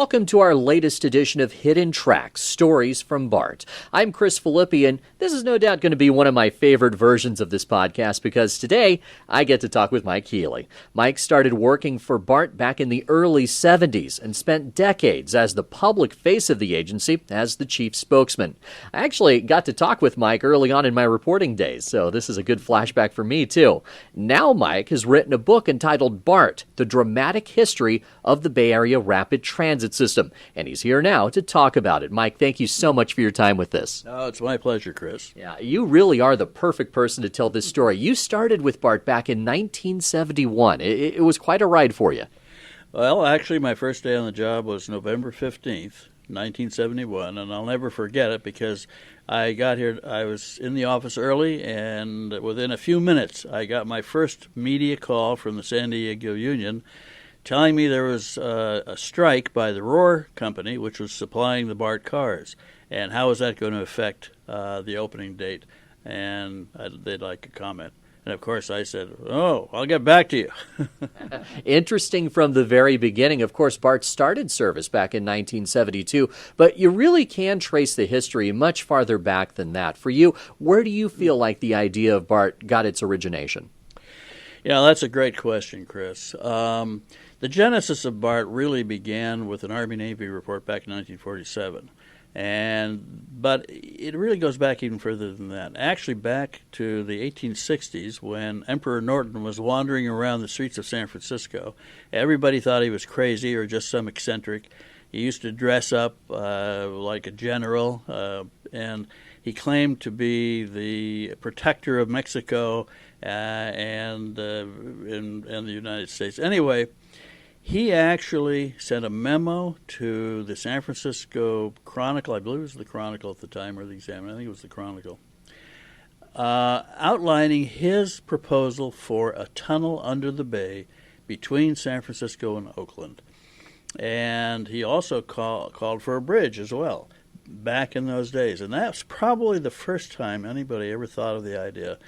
Welcome to our latest edition of Hidden Tracks, Stories from Bart. I'm Chris Filippi, and this is no doubt going to be one of my favorite versions of this podcast because today I get to talk with Mike Healy. Mike started working for Bart back in the early 70s and spent decades as the public face of the agency as the chief spokesman. I actually got to talk with Mike early on in my reporting days, so this is a good flashback for me too. Now Mike has written a book entitled Bart, The Dramatic History of the Bay Area Rapid Transit System, and he's here now to talk about it. Mike, thank you so much for your time with this. Oh, it's my pleasure, Chris. Yeah, you really are the perfect person to tell this story. You started with Bart back in 1971. It was quite a ride for you. Well, actually, my first day on the job was November 15th, 1971, and I'll never forget it because I got here, I was in the office early, and within a few minutes, I got my first media call from the San Diego Union telling me there was a strike by the Roar Company, which was supplying the BART cars, and how was that going to affect the opening date, and they'd like a comment. And, of course, I said, I'll get back to you. Interesting from the very beginning. Of course, BART started service back in 1972, but you really can trace the history much farther back than that. For you, where do you feel like the idea of BART got its origination? Yeah, that's a great question, Chris. The genesis of BART really began with an Army-Navy report back in 1947. But it really goes back even further than that. Actually, back to the 1860s, when Emperor Norton was wandering around the streets of San Francisco, everybody thought he was crazy or just some eccentric. He used to dress up like a general, and he claimed to be the protector of Mexico and the United States. Anyway, he actually sent a memo to the San Francisco Chronicle, I believe it was the Chronicle at the time, or the Examiner, I think it was the Chronicle, outlining his proposal for a tunnel under the bay between San Francisco and Oakland. And he also called for a bridge as well, back in those days. And that's probably the first time anybody ever thought of the idea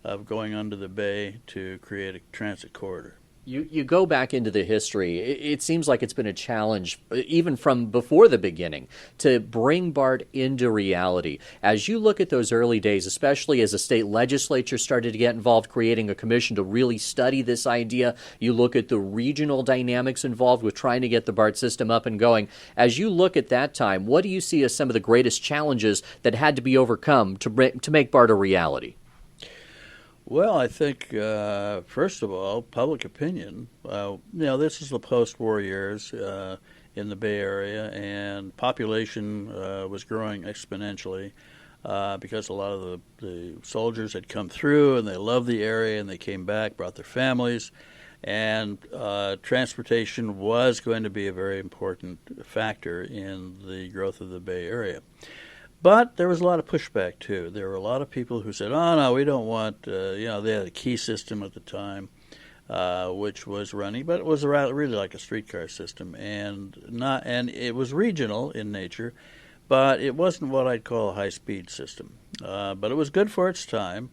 of going under the bay to create a transit corridor. You go back into the history, it seems like it's been a challenge, even from before the beginning, to bring BART into reality. As you look at those early days, especially as the state legislature started to get involved, creating a commission to really study this idea, you look at the regional dynamics involved with trying to get the BART system up and going. As you look at that time, what do you see as some of the greatest challenges that had to be overcome to make BART a reality? Well, I think, first of all, public opinion. This is the post-war years in the Bay Area, and population was growing exponentially because a lot of the soldiers had come through, and they loved the area, and they came back, brought their families, and transportation was going to be a very important factor in the growth of the Bay Area. But there was a lot of pushback, too. There were a lot of people who said, no, we don't want, they had a key system at the time, which was running, but it was really like a streetcar system, and it was regional in nature, but it wasn't what I'd call a high-speed system. But it was good for its time.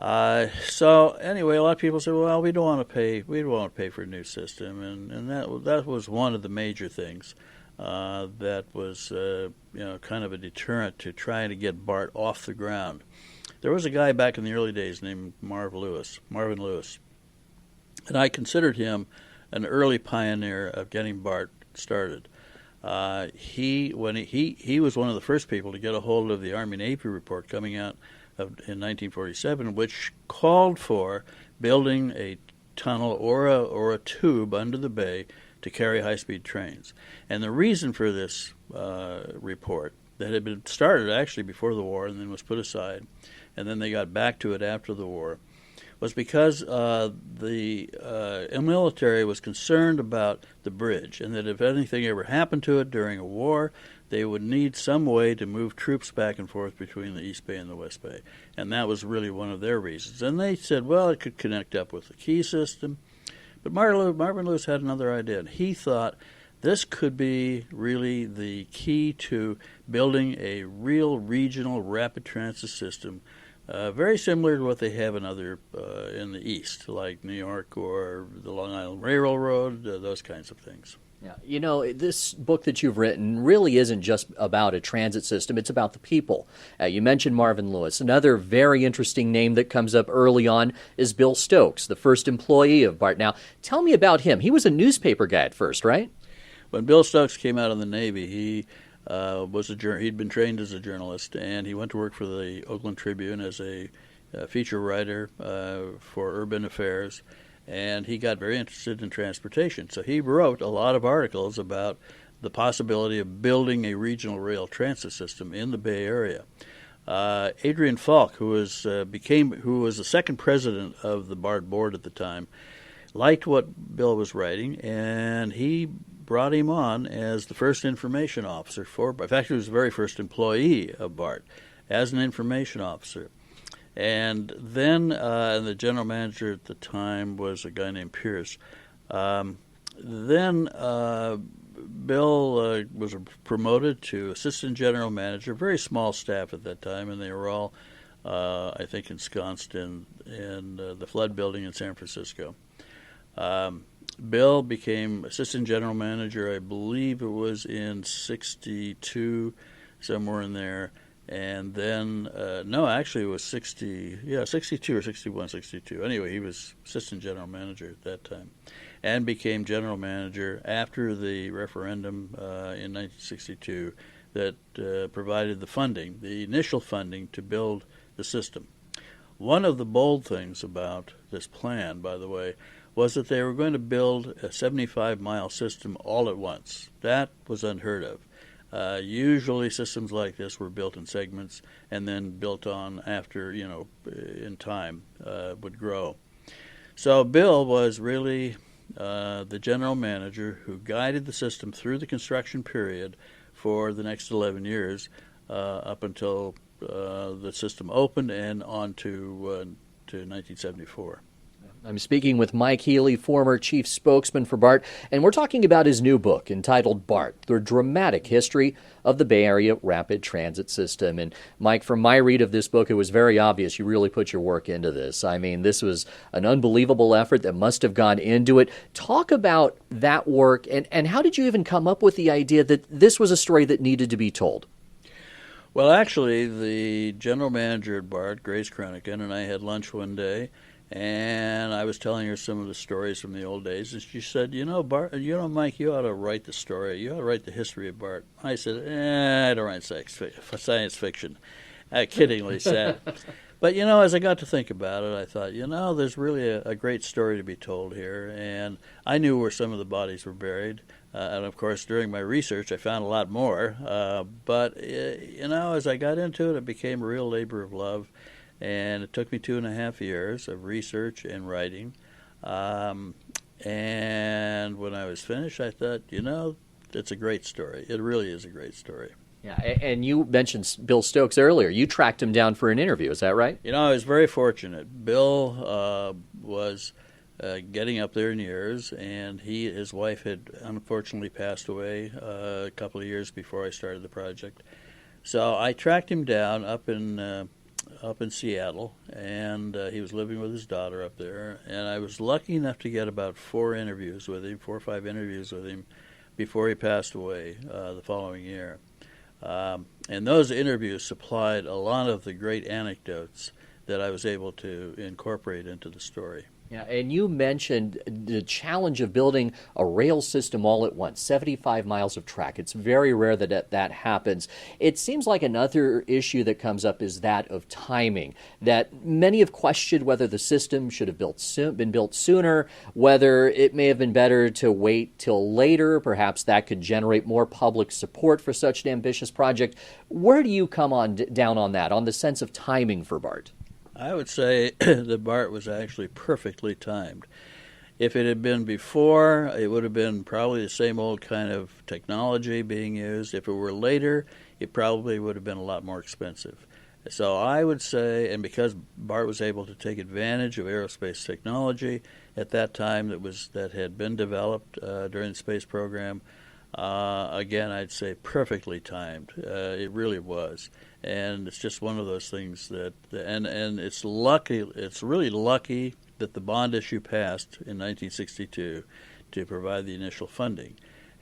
So anyway, a lot of people said, well, we don't want to pay for a new system, and that was one of the major things. That was, kind of a deterrent to trying to get BART off the ground. There was a guy back in the early days named Marvin Lewis, and I considered him an early pioneer of getting BART started. He was one of the first people to get a hold of the Army-Navy report coming out in 1947, which called for building a tunnel or a tube under the bay to carry high-speed trains. And the reason for this report, that had been started actually before the war and then was put aside, and then they got back to it after the war, was because the military was concerned about the bridge, and that if anything ever happened to it during a war, they would need some way to move troops back and forth between the East Bay and the West Bay. And that was really one of their reasons. And they said, well, it could connect up with the key system. But Marvin Lewis had another idea, and he thought this could be really the key to building a real regional rapid transit system, very similar to what they have in the East, like New York or the Long Island Railroad, those kinds of things. Yeah, this book that you've written really isn't just about a transit system, it's about the people. You mentioned Marvin Lewis. Another very interesting name that comes up early on is Bill Stokes, the first employee of BART. Now, tell me about him. He was a newspaper guy at first, right? When Bill Stokes came out of the Navy, he'd been trained as a journalist, and he went to work for the Oakland Tribune as a feature writer for urban affairs. And he got very interested in transportation. So he wrote a lot of articles about the possibility of building a regional rail transit system in the Bay Area. Adrian Falk, who was the second president of the BART board at the time, liked what Bill was writing, and he brought him on as the first information officer for BART. In fact, he was the very first employee of BART as an information officer. And then the general manager at the time was a guy named Pierce. Then Bill was promoted to assistant general manager, very small staff at that time, and they were all, I think, ensconced in the Flood Building in San Francisco. Bill became assistant general manager, I believe it was in 62, somewhere in there. And then, actually it was 62 or 61, 62. Anyway, he was assistant general manager at that time and became general manager after the referendum in 1962 that provided the funding, the initial funding to build the system. One of the bold things about this plan, by the way, was that they were going to build a 75-mile system all at once. That was unheard of. Usually systems like this were built in segments and then built on after, in time, would grow. So Bill was really the general manager who guided the system through the construction period for the next 11 years up until the system opened and on to 1974. I'm speaking with Mike Healy, former chief spokesman for BART, and we're talking about his new book entitled BART, The Dramatic History of the Bay Area Rapid Transit System. And Mike, from my read of this book, it was very obvious you really put your work into this. I mean, this was an unbelievable effort that must have gone into it. Talk about that work, and how did you even come up with the idea that this was a story that needed to be told? Well, actually, the general manager at BART, Grace Kroniken, and I had lunch one day, and I was telling her some of the stories from the old days, and she said, Bart, Mike, you ought to write the story. You ought to write the history of BART. I said, I don't write science fiction. I kiddingly said. But, as I got to think about it, I thought, there's really a great story to be told here, and I knew where some of the bodies were buried. And, of course, during my research, I found a lot more. But as I got into it, it became a real labor of love. And it took me 2.5 years of research and writing. And when I was finished, I thought, it's a great story. It really is a great story. Yeah, and you mentioned Bill Stokes earlier. You tracked him down for an interview, is that right? I was very fortunate. Bill was getting up there in years, and his wife had unfortunately passed away a couple of years before I started the project. So I tracked him down up in Seattle, and he was living with his daughter up there, and I was lucky enough to get about 4 or 5 interviews with him before he passed away the following year. And those interviews supplied a lot of the great anecdotes that I was able to incorporate into the story. Yeah, and you mentioned the challenge of building a rail system all at once, 75 miles of track. It's very rare that that happens. It seems like another issue that comes up is that of timing, that many have questioned whether the system should have been built sooner, whether it may have been better to wait till later. Perhaps that could generate more public support for such an ambitious project. Where do you come down on that, on the sense of timing for BART? I would say that BART was actually perfectly timed. If it had been before, it would have been probably the same old kind of technology being used. If it were later, it probably would have been a lot more expensive. So I would say, and because BART was able to take advantage of aerospace technology at that time that had been developed during the space program, again, I'd say perfectly timed. It really was. And it's just one of those things and it's really lucky that the bond issue passed in 1962 to provide the initial funding.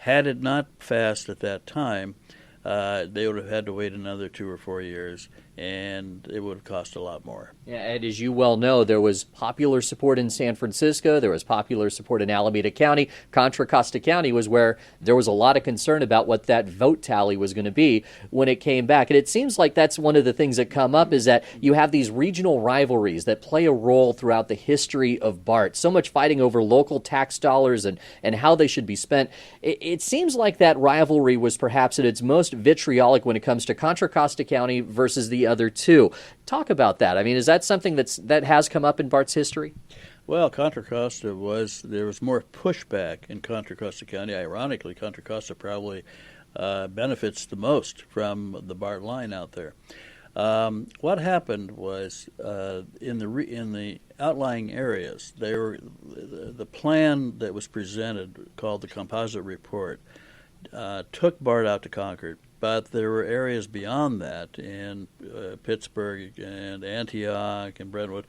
Had it not passed at that time, they would have had to wait another 2 or 4 years, and it would have cost a lot more. Yeah, and as you well know, there was popular support in San Francisco. There was popular support in Alameda County. Contra Costa County was where there was a lot of concern about what that vote tally was going to be when it came back. And it seems like that's one of the things that come up, is that you have these regional rivalries that play a role throughout the history of Bart. So much fighting over local tax dollars and how they should be spent. It seems like that rivalry was perhaps at its most vitriolic when it comes to Contra Costa County versus the other two. Talk about that. I mean, is that something that has come up in Bart's history? Well, Contra Costa there was more pushback in Contra Costa County. Ironically, Contra Costa probably benefits the most from the Bart line out there. What happened was in the outlying areas, the plan that was presented, called the Composite Report, took Bart out to Concord. But there were areas beyond that in Pittsburgh and Antioch and Brentwood.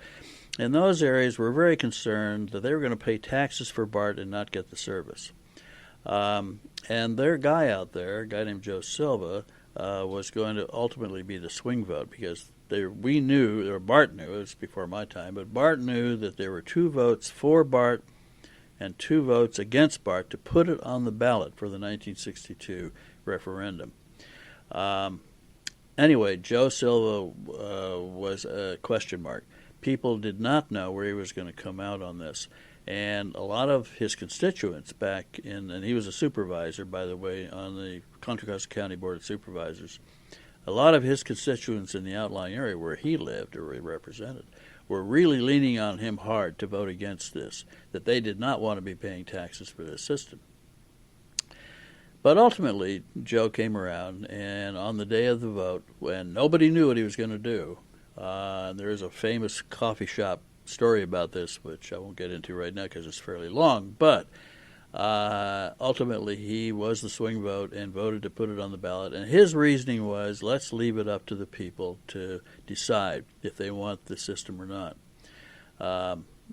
And those areas were very concerned that they were going to pay taxes for Bart and not get the service. And their guy out there, a guy named Joe Silva, was going to ultimately be the swing vote, because we knew, or Bart knew, it was before my time, but Bart knew that there were 2 votes for Bart and 2 votes against Bart to put it on the ballot for the 1962 referendum. Anyway, Joe Silva was a question mark. People did not know where he was going to come out on this. And a lot of his constituents and he was a supervisor, by the way, on the Contra Costa County Board of Supervisors. A lot of his constituents in the outlying area where he lived or he represented were really leaning on him hard to vote against this, that they did not want to be paying taxes for this system. But ultimately, Joe came around, and on the day of the vote, when nobody knew what he was going to do, there is a famous coffee shop story about this, which I won't get into right now because it's fairly long, but ultimately he was the swing vote and voted to put it on the ballot. And his reasoning was, let's leave it up to the people to decide if they want the system or not.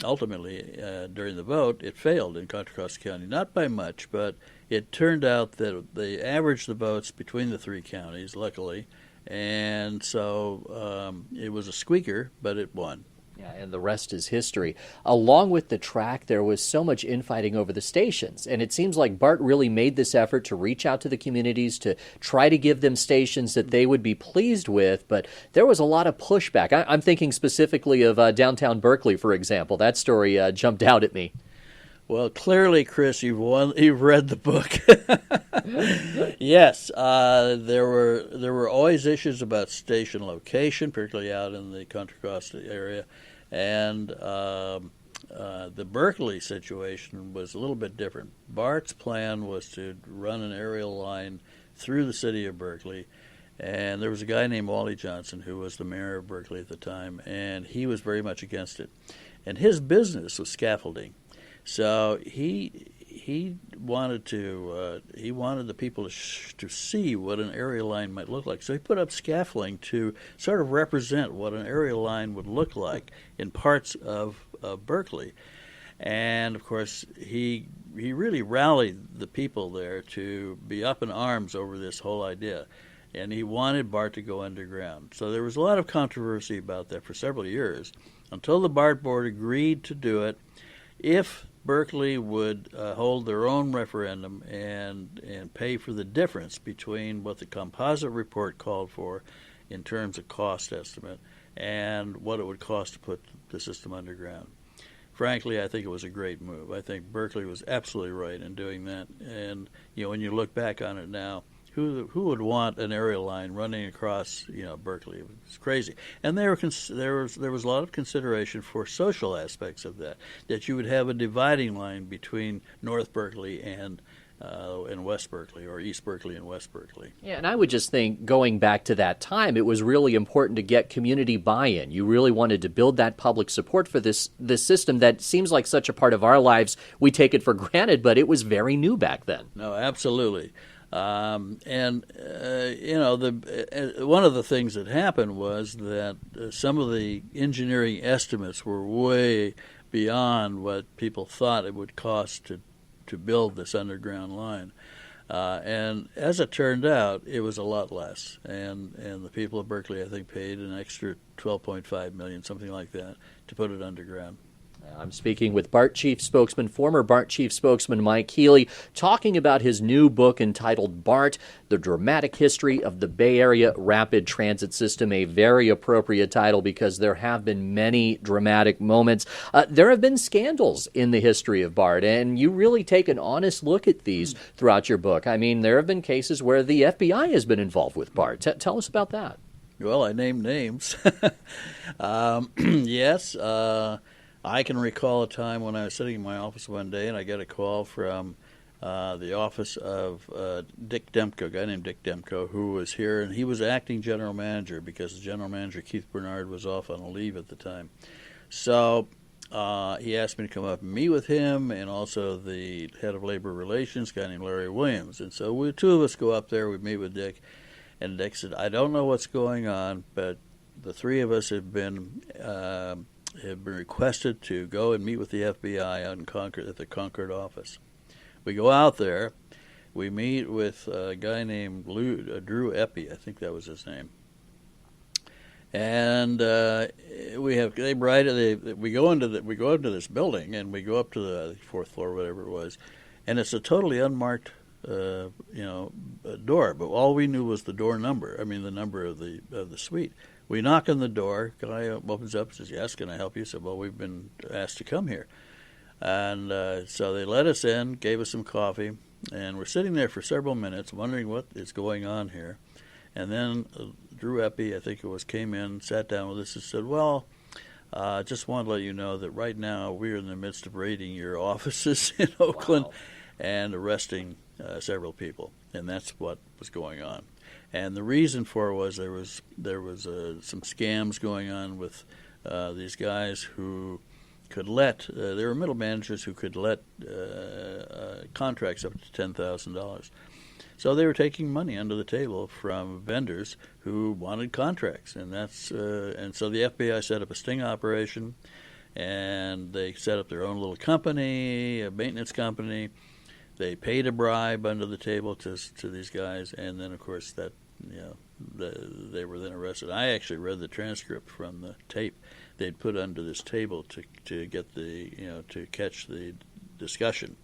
Ultimately, during the vote, it failed in Contra Costa County, not by much, but it turned out that they averaged the votes between the 3 counties, luckily, and so it was a squeaker, but it won. Yeah, and the rest is history. Along with the track, there was so much infighting over the stations, and it seems like Bart really made this effort to reach out to the communities to try to give them stations that they would be pleased with, but there was a lot of pushback. I'm thinking specifically of downtown Berkeley, for example. That story jumped out at me. Well, clearly, Chris, you've read the book. Yes, there were always issues about station location, particularly out in the Contra Costa area, and the Berkeley situation was a little bit different. Bart's plan was to run an aerial line through the city of Berkeley, and there was a guy named Wally Johnson who was the mayor of Berkeley at the time, and he was very much against it. And his business was scaffolding. So he wanted the people to see what an area line might look like. So he put up scaffolding to sort of represent what an area line would look like in parts of Berkeley. And of course, he really rallied the people there to be up in arms over this whole idea. And he wanted Bart to go underground. So there was a lot of controversy about that for several years, until the Bart board agreed to do it if Berkeley would hold their own referendum and pay for the difference between what the composite report called for in terms of cost estimate and what it would cost to put the system underground. Frankly, I think it was a great move. I think Berkeley was absolutely right in doing that. And when you look back on it now, who would want an aerial line running across Berkeley? It's crazy. And there was a lot of consideration for social aspects of that you would have a dividing line between North Berkeley and West Berkeley, or East Berkeley and West Berkeley. Yeah, and I would just think, going back to that time, it was really important to get community buy-in. You really wanted to build that public support for this system that seems like such a part of our lives. We take it for granted, but it was very new back then. No, absolutely. One of the things that happened was that some of the engineering estimates were way beyond what people thought it would cost to build this underground line. And as it turned out, it was a lot less. And the people of Berkeley, I think, paid an extra $12.5 million, something like that, to put it underground. I'm speaking with former Bart Chief Spokesman Mike Healy, talking about his new book entitled Bart, The Dramatic History of the Bay Area Rapid Transit System, a very appropriate title because there have been many dramatic moments. There have been scandals in the history of Bart, and you really take an honest look at these throughout your book. I mean, there have been cases where the FBI has been involved with Bart. Tell us about that. Well, I named names. Yes. I can recall a time when I was sitting in my office one day and I got a call from the office of Dick Demko, a guy named Dick Demko, who was here, and he was acting general manager because the general manager, Keith Bernard, was off on a leave at the time. So he asked me to come up and meet with him, and also the head of labor relations, a guy named Larry Williams. And so two of us go up there, we meet with Dick, and Dick said, I don't know what's going on, but the three of us have been requested to go and meet with the FBI out in Concord at the Concord office. We go out there. We meet with a guy named Drew Eppie, I think that was his name. And we go into this building, and we go up to the fourth floor, whatever it was, and it's a totally unmarked door. But all we knew was the door number. I mean, the number of the suite. We knock on the door. Guy opens up and says, yes, can I help you? I said, well, we've been asked to come here. And so they let us in, gave us some coffee, and we're sitting there for several minutes wondering what is going on here. And then Drew Eppie, I think it was, came in, sat down with us and said, well, just want to let you know that right now we're in the midst of raiding your offices in Oakland. Wow. And arresting several people. And that's what was going on. And the reason for it was there was some scams going on with these guys who could let there were middle managers who could let contracts up to $10,000. So they were taking money under the table from vendors who wanted contracts, and so the FBI set up a sting operation, and they set up their own little company, a maintenance company. They paid a bribe under the table to these guys, and then of course they were then arrested. I actually read the transcript from the tape they'd put under this table to get to catch the discussion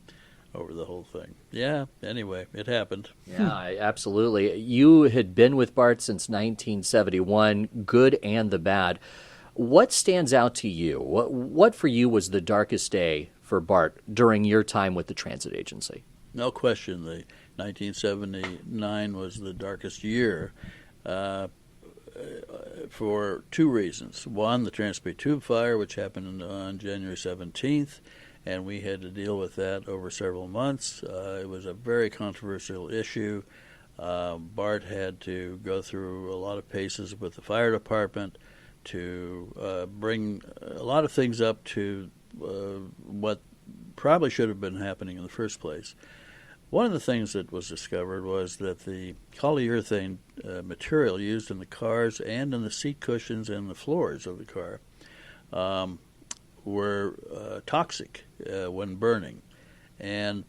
over the whole thing. Yeah, anyway, it happened. Yeah, absolutely. You had been with Bart since 1971, good and the bad. What stands out to you? What for you was the darkest day for Bart during your time with the transit agency? No question, the 1979 was the darkest year for two reasons. One, the Transbay Tube fire, which happened on January 17th, and we had to deal with that over several months. It was a very controversial issue. Bart had to go through a lot of paces with the fire department to bring a lot of things up to what probably should have been happening in the first place. One of the things that was discovered was that the polyurethane material used in the cars and in the seat cushions and the floors of the car were toxic when burning. And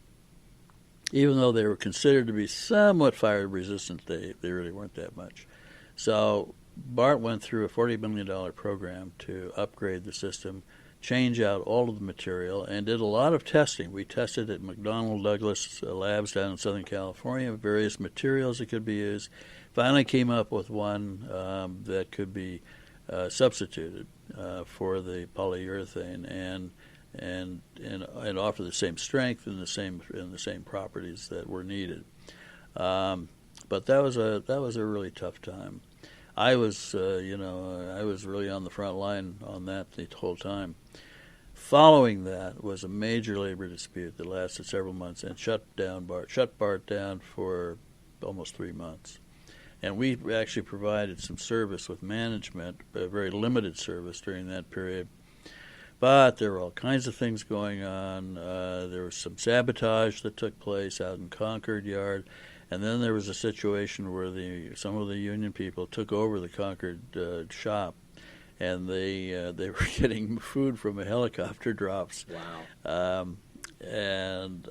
even though they were considered to be somewhat fire resistant, they really weren't that much. So Bart went through a $40 million program to upgrade the system, change out all of the material, and did a lot of testing. We tested at McDonnell Douglas labs down in Southern California, various materials that could be used. Finally came up with one that could be substituted for the polyurethane and offer the same strength and the same properties that were needed. But that was a really tough time. I was really on the front line on that the whole time. Following that was a major labor dispute that lasted several months and shut Bart down for almost 3 months. And we actually provided some service with management, a very limited service during that period. But there were all kinds of things going on. There was some sabotage that took place out in Concord Yard. And then there was a situation where some of the union people took over the Concord shop, and they were getting food from a helicopter drops. Wow. And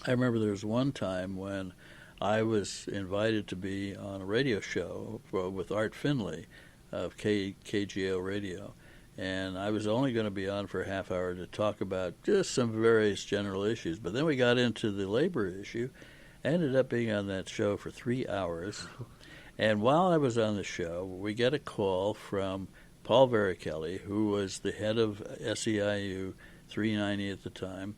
I remember there was one time when I was invited to be on a radio show with Art Finley of KGO Radio, and I was only going to be on for a half hour to talk about just some various general issues. But then we got into the labor issue. I ended up being on that show for 3 hours. And while I was on the show, we get a call from Paul Varichelli, who was the head of SEIU 390 at the time,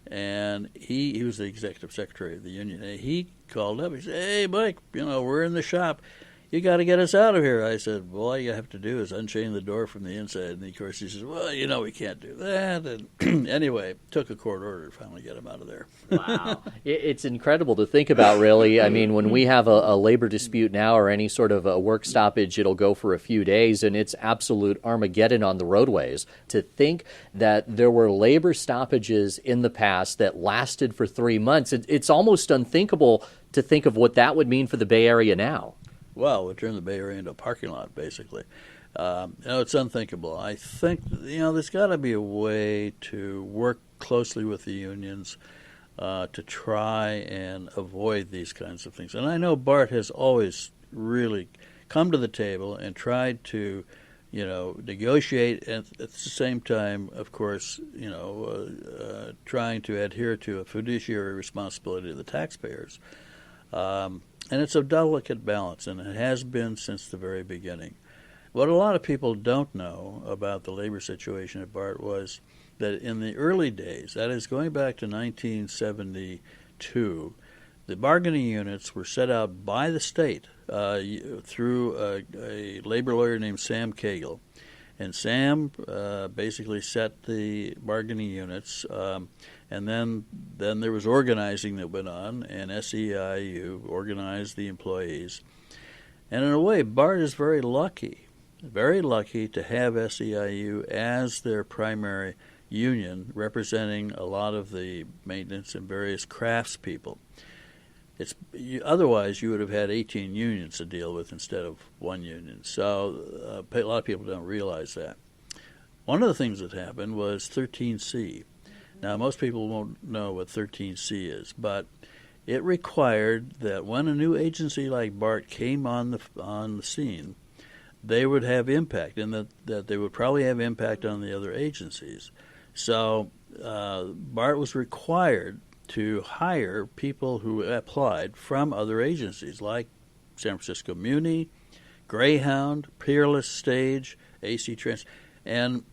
and he was the executive secretary of the union. And he called up. He said, "Hey, Mike, we're in the shop. You got to get us out of here." I said, "Well, all you have to do is unchain the door from the inside." And of course he says, "Well, we can't do that." And anyway, took a court order to finally get him out of there. Wow. It's incredible to think about, really. I mean, when we have a labor dispute now or any sort of a work stoppage, it'll go for a few days, and it's absolute Armageddon on the roadways. To think that there were labor stoppages in the past that lasted for 3 months, it's almost unthinkable to think of what that would mean for the Bay Area now. Well, we turned the Bay Area into a parking lot, basically. It's unthinkable. I think, there's got to be a way to work closely with the unions to try and avoid these kinds of things. And I know Bart has always really come to the table and tried to, negotiate, and at the same time, of course, trying to adhere to a fiduciary responsibility to the taxpayers. And it's a delicate balance, and it has been since the very beginning. What a lot of people don't know about the labor situation at Bart was that in the early days, that is going back to 1972, the bargaining units were set out by the state through a labor lawyer named Sam Cagle. And Sam basically set the bargaining units, and then there was organizing that went on, and SEIU organized the employees. And in a way, Bart is very lucky to have SEIU as their primary union, representing a lot of the maintenance and various craftspeople. Otherwise, you would have had 18 unions to deal with instead of one union. So a lot of people don't realize that. One of the things that happened was 13C. Now, most people won't know what 13C is, but it required that when a new agency like Bart came on the scene, they would have impact, and that they would probably have impact on the other agencies. So Bart was required to hire people who applied from other agencies like San Francisco Muni, Greyhound, Peerless Stage, AC Trans, and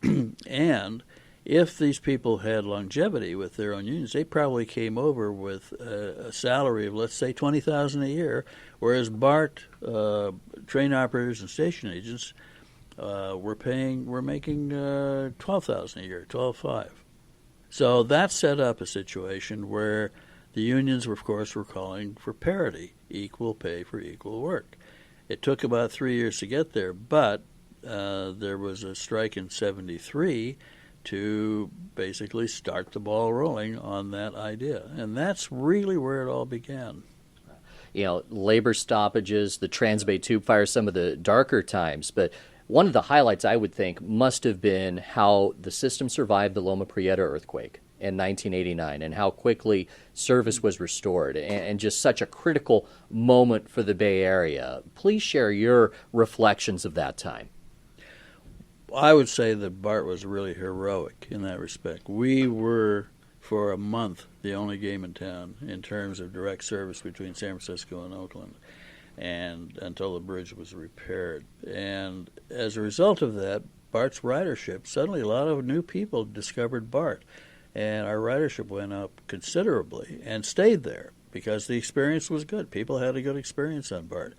if these people had longevity with their own unions, they probably came over with a salary of, let's say, $20,000 a year, whereas Bart train operators and station agents were making $12,000 a year, $12,500. So that set up a situation where the unions, of course, were calling for parity, equal pay for equal work. It took about 3 years to get there, but there was a strike in '73 to basically start the ball rolling on that idea. And that's really where it all began. Labor stoppages, the Transbay Tube Fire, some of the darker times, but one of the highlights, I would think, must have been how the system survived the Loma Prieta earthquake in 1989 and how quickly service was restored, and just such a critical moment for the Bay Area. Please share your reflections of that time. I would say that Bart was really heroic in that respect. We were, for a month, the only game in town in terms of direct service between San Francisco and Oakland, and until the bridge was repaired. And as a result of that, Bart's ridership, suddenly a lot of new people discovered Bart, and our ridership went up considerably and stayed there because the experience was good. People had a good experience on Bart.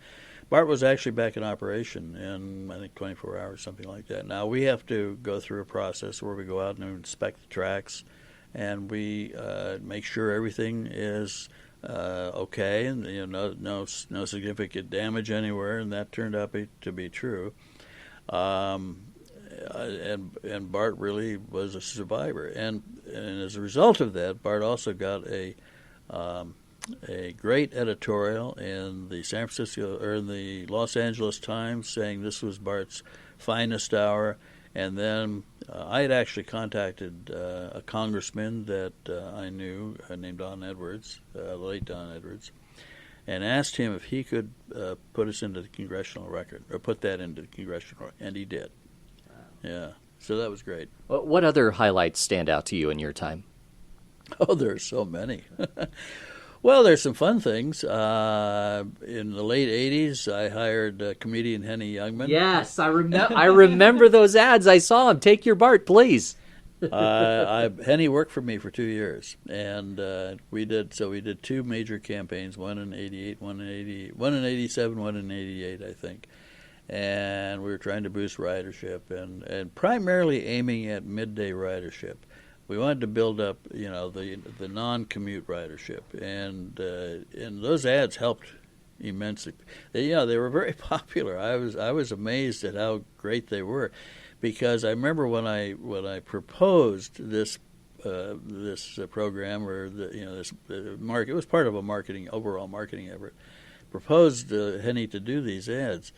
Bart was actually back in operation in, I think, 24 hours, something like that. Now, we have to go through a process where we go out and inspect the tracks, and we make sure everything is okay, and no significant damage anywhere, and that turned out to be true. And Bart really was a survivor, and as a result of that, Bart also got a great editorial in the San Francisco or in the Los Angeles Times saying this was Bart's finest hour, And then I had actually contacted a congressman that I knew named Don Edwards, late Don Edwards, and asked him if he could put us into the congressional record, or put that into the congressional record, and he did. Wow. Yeah, so that was great. What other highlights stand out to you in your time? Oh, there's so many. Well, there's some fun things. In the late 80s, I hired comedian Henny Youngman. Yes, I remember those ads. I saw them. Take your Bart, please. Henny worked for me for 2 years, and we did two major campaigns, one in 88, one in 87, one in 88, I think. And we were trying to boost ridership and primarily aiming at midday ridership. We wanted to build up, the non-commute ridership, and those ads helped immensely. They were very popular. I was amazed at how great they were, because I remember when I proposed this program, or this market. It was part of a overall marketing effort. Proposed Henny to do these ads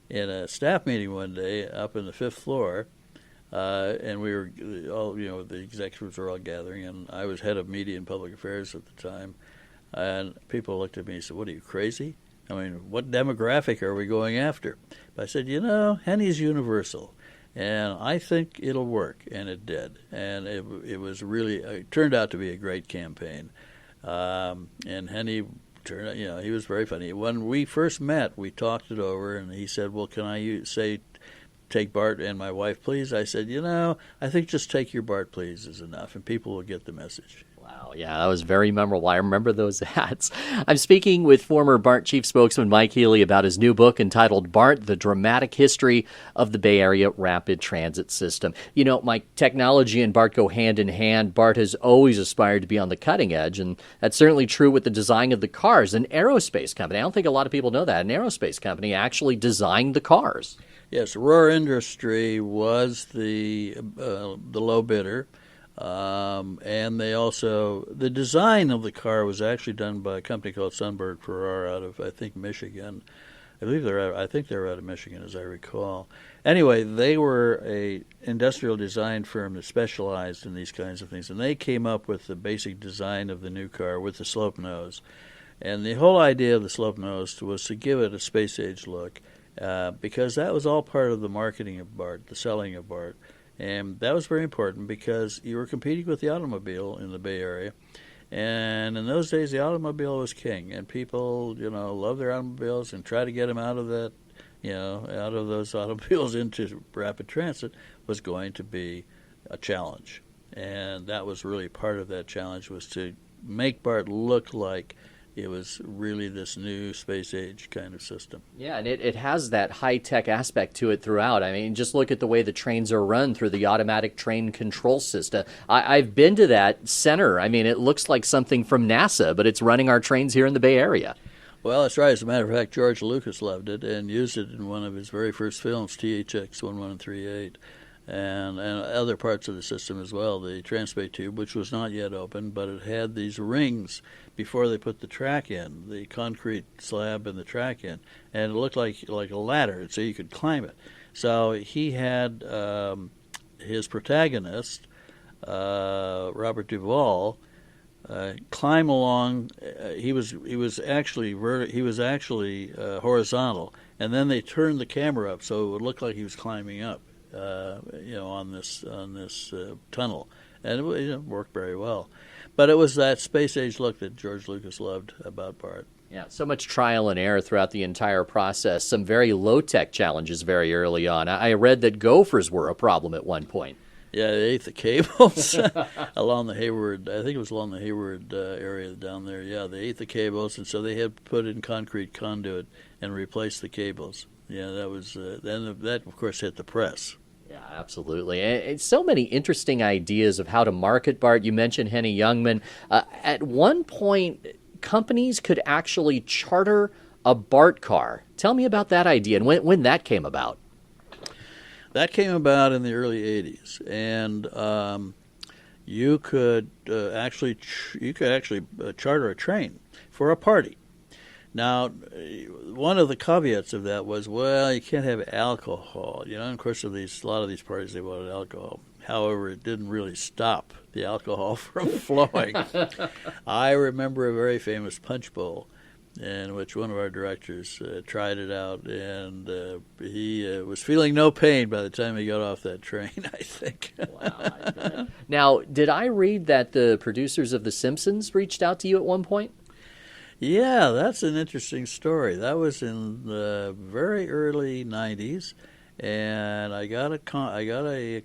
in a staff meeting one day up in the 5th floor. And we were all, the executives were all gathering, and I was head of media and public affairs at the time. And people looked at me and said, "What, are you crazy? I mean, what demographic are we going after?" But I said, Henny's universal, and I think it'll work, and it did. And it turned out to be a great campaign. And Henny turned out, he was very funny. When we first met, we talked it over, and he said, "Well, can I say, take Bart and my wife, please?" I said, I think just take your Bart, please is enough, and people will get the message. Wow, yeah, that was very memorable. I remember those ads. I'm speaking with former Bart chief spokesman Mike Healy about his new book entitled Bart, The Dramatic History of the Bay Area Rapid Transit System. Mike, technology and Bart go hand in hand. Bart has always aspired to be on the cutting edge, and that's certainly true with the design of the cars. An aerospace company, I don't think a lot of people know that, an aerospace company actually designed the cars. Yes, Roar Industry was the low bidder, and the design of the car was actually done by a company called Sunberg Ferrar out of, I think, Michigan. I think they're out of Michigan, as I recall. Anyway, they were a industrial design firm that specialized in these kinds of things, and they came up with the basic design of the new car with the slope nose. And the whole idea of the slope nose was to give it a space age look. Because that was all part of the marketing of Bart, the selling of Bart. And that was very important because you were competing with the automobile in the Bay Area. And in those days, the automobile was king. And people, loved their automobiles, and try to get them out of that, out of those automobiles into rapid transit was going to be a challenge. And that was really part of that challenge, was to make Bart look like it was really this new space age kind of system. Yeah, and it has that high-tech aspect to it throughout. I mean, just look at the way the trains are run through the automatic train control system. I've been to that center. I mean, it looks like something from NASA, but it's running our trains here in the Bay Area. Well, that's right. As a matter of fact, George Lucas loved it and used it in one of his very first films, THX 1138. And other parts of the system as well. The Transbay Tube, which was not yet open, but it had these rings before they put the track in, the concrete slab and the track in, and it looked like a ladder, so you could climb it. So he had his protagonist, Robert Duvall, climb along. He was actually horizontal, and then they turned the camera up so it would look like he was climbing up. On this tunnel, and it worked very well. But it was that space age look that George Lucas loved about Bart. Yeah, so much trial and error throughout the entire process. Some very low-tech challenges very early on. I read that gophers were a problem at one point. Yeah, they ate the cables along the Hayward. I think it was along the Hayward area down there. Yeah, they ate the cables, and so they had to put in concrete conduit and replace the cables. Yeah, that was then that of course hit the press. Yeah, absolutely. And so many interesting ideas of how to market Bart. You mentioned Henny Youngman. At one point, companies could actually charter a Bart car. Tell me about that idea and when that came about. That came about in the early 80s, and you could actually charter a train for a party. Now, one of the caveats of that was, well, you can't have alcohol. You know, and of course, a lot of these parties, they wanted alcohol. However, it didn't really stop the alcohol from flowing. I remember a very famous punch bowl in which one of our directors tried it out, and he was feeling no pain by the time he got off that train, I think. Wow. Now, did I read that the producers of The Simpsons reached out to you at one point? Yeah, that's an interesting story. That was in the very early 90s, and I got a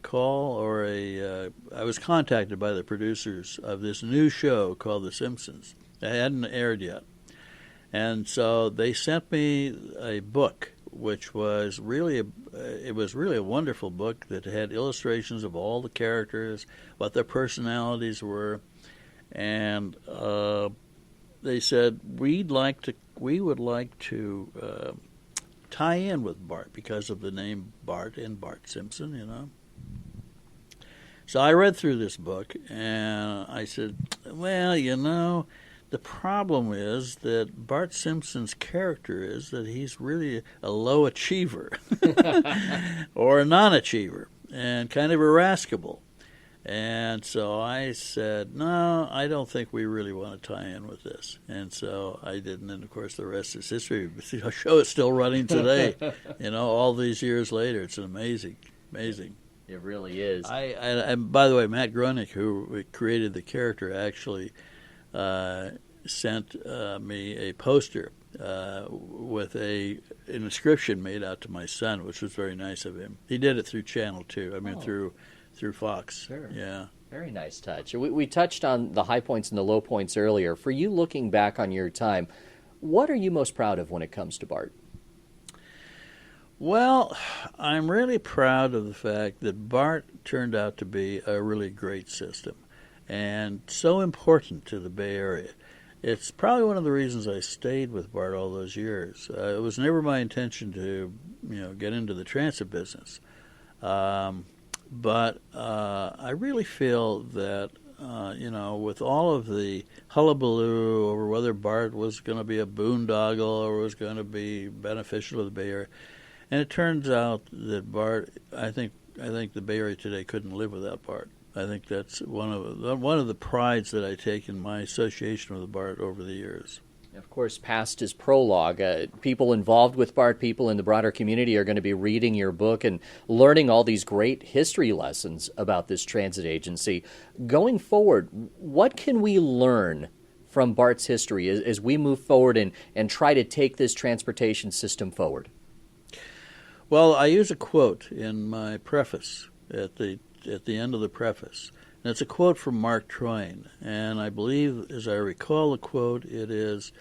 call, or I was contacted by the producers of this new show called The Simpsons. It hadn't aired yet. And so they sent me a book, which was really a wonderful book that had illustrations of all the characters, what their personalities were, and they said we would like to tie in with Bart because of the name Bart and Bart Simpson, you know. So I read through this book and I said, well, you know, the problem is that Bart Simpson's character is that he's really a low achiever or a non-achiever and kind of irascible. And so I said, no, I don't think we really want to tie in with this. And so I didn't. And, of course, the rest is history. The show is still running today, you know, all these years later. It's amazing. It really is. And by the way, Matt Groening, who created the character, actually sent me a poster with an inscription made out to my son, which was very nice of him. He did it through Channel 2. I mean, through Fox. Sure. Yeah. Very nice touch. We touched on the high points and the low points earlier. For you, looking back on your time, what are you most proud of when it comes to Bart? Well, I'm really proud of the fact that Bart turned out to be a really great system and so important to the Bay Area. It's probably one of the reasons I stayed with Bart all those years. It was never my intention to, get into the transit business. But I really feel that, with all of the hullabaloo over whether Bart was going to be a boondoggle or was going to be beneficial to the Bay Area, and it turns out that Bart, I think the Bay Area today couldn't live without Bart. I think that's one of the prides that I take in my association with Bart over the years. Of course, past is prologue. People involved with Bart, people in the broader community are going to be reading your book and learning all these great history lessons about this transit agency. Going forward, what can we learn from Bart's history as we move forward and try to take this transportation system forward? Well, I use a quote in my preface at the end of the preface. And it's a quote from Mark Twain, and I believe, as I recall the quote, it is,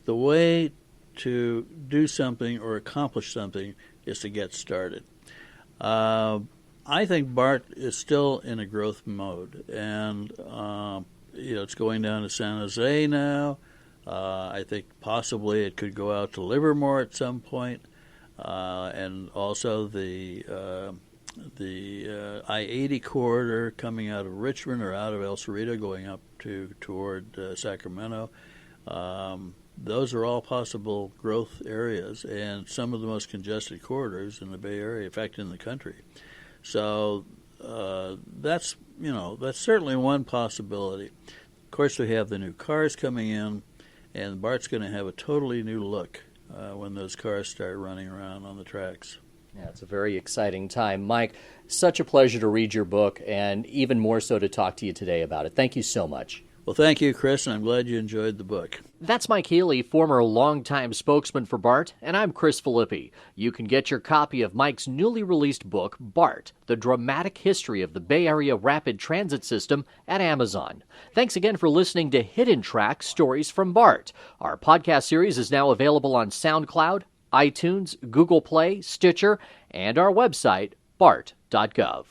the way to do something or accomplish something is to get started. I think Bart is still in a growth mode, and it's going down to San Jose now. I think possibly it could go out to Livermore at some point, and also the I-80 corridor coming out of Richmond or out of El Cerrito going up toward Sacramento. Those are all possible growth areas and some of the most congested corridors in the Bay Area, in fact, in the country. So that's certainly one possibility. Of course, we have the new cars coming in, and Bart's going to have a totally new look when those cars start running around on the tracks. Yeah, it's a very exciting time. Mike, such a pleasure to read your book, and even more so to talk to you today about it. Thank you so much. Well, thank you, Chris, and I'm glad you enjoyed the book. That's Mike Healy, former longtime spokesman for Bart, and I'm Chris Filippi. You can get your copy of Mike's newly released book, Bart, The Dramatic History of the Bay Area Rapid Transit System, at Amazon. Thanks again for listening to Hidden Track Stories from Bart. Our podcast series is now available on SoundCloud, iTunes, Google Play, Stitcher, and our website, bart.gov.